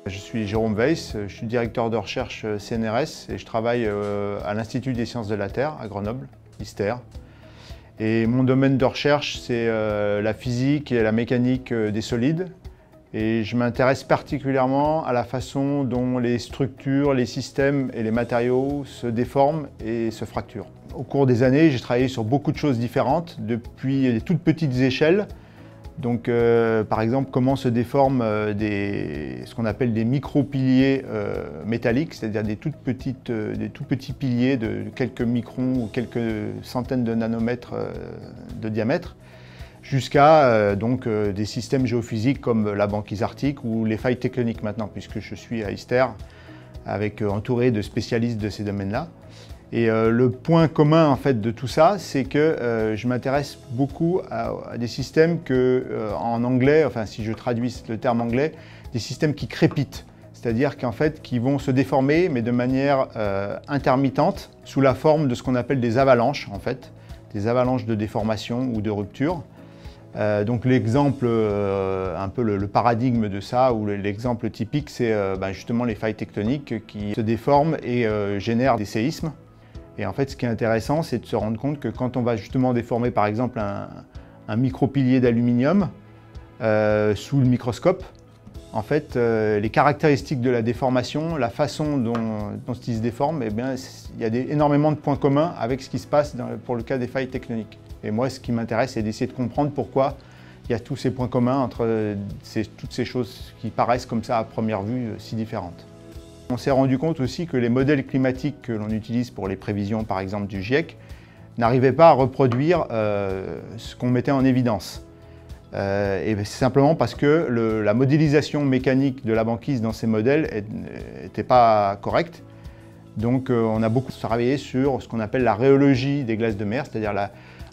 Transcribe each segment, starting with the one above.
Je suis Jérôme Weiss, je suis directeur de recherche CNRS et je travaille à l'Institut des sciences de la Terre à Grenoble, ISTER. Et mon domaine de recherche, c'est la physique et la mécanique des solides. Et je m'intéresse particulièrement à la façon dont les structures, les systèmes et les matériaux se déforment et se fracturent. Au cours des années, j'ai travaillé sur beaucoup de choses différentes, depuis des toutes petites échelles. Donc, par exemple, comment se déforment ce qu'on appelle des micro-piliers métalliques, c'est-à-dire des tout petits piliers de quelques microns ou quelques centaines de nanomètres de diamètre, jusqu'à des systèmes géophysiques comme la banquise arctique ou les failles tectoniques maintenant, puisque je suis à ISTER, entouré de spécialistes de ces domaines-là. Et le point commun en fait de tout ça, c'est que je m'intéresse beaucoup à des systèmes en anglais, enfin si je traduis le terme anglais, des systèmes qui crépitent, c'est-à-dire qu'en fait qui vont se déformer mais de manière intermittente sous la forme de ce qu'on appelle des avalanches en fait, des avalanches de déformation ou de rupture. Donc l'exemple, un peu le paradigme de ça, ou l'exemple typique, c'est justement les failles tectoniques qui se déforment et génèrent des séismes. Et en fait, ce qui est intéressant, c'est de se rendre compte que quand on va justement déformer par exemple un micro-pilier d'aluminium sous le microscope, en fait, les caractéristiques de la déformation, la façon dont il se déforme, eh bien, il y a énormément de points communs avec ce qui se passe pour le cas des failles tectoniques. Et moi, ce qui m'intéresse, c'est d'essayer de comprendre pourquoi il y a tous ces points communs entre toutes ces choses qui paraissent comme ça à première vue si différentes. On s'est rendu compte aussi que les modèles climatiques que l'on utilise pour les prévisions, par exemple du GIEC, n'arrivaient pas à reproduire ce qu'on mettait en évidence. Et c'est simplement parce que la modélisation mécanique de la banquise dans ces modèles n'était pas correcte. Donc on a beaucoup travaillé sur ce qu'on appelle la rhéologie des glaces de mer, c'est-à-dire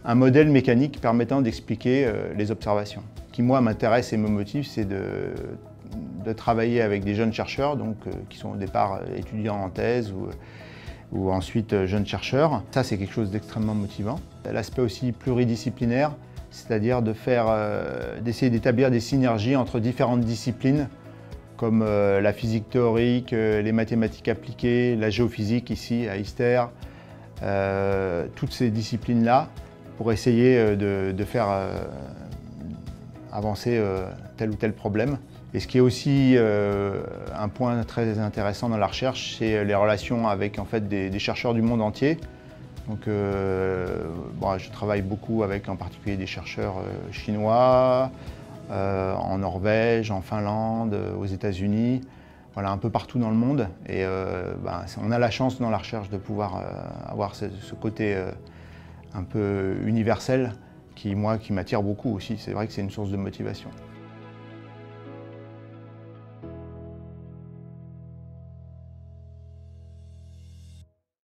un modèle mécanique permettant d'expliquer les observations. Ce qui, moi, m'intéresse et me motive, c'est de travailler avec des jeunes chercheurs, qui sont au départ étudiants en thèse ou ensuite jeunes chercheurs. Ça, c'est quelque chose d'extrêmement motivant. L'aspect aussi pluridisciplinaire, c'est-à-dire d'essayer d'établir des synergies entre différentes disciplines, comme la physique théorique, les mathématiques appliquées, la géophysique ici à ISTER, toutes ces disciplines-là, pour essayer de faire avancer tel ou tel problème. Et ce qui est aussi un point très intéressant dans la recherche, c'est les relations avec en fait, des chercheurs du monde entier. Donc, je travaille beaucoup avec en particulier des chercheurs chinois, en Norvège, en Finlande, aux États-Unis, voilà, un peu partout dans le monde. Et on a la chance dans la recherche de pouvoir avoir ce côté un peu universel qui m'attire beaucoup aussi. C'est vrai que c'est une source de motivation.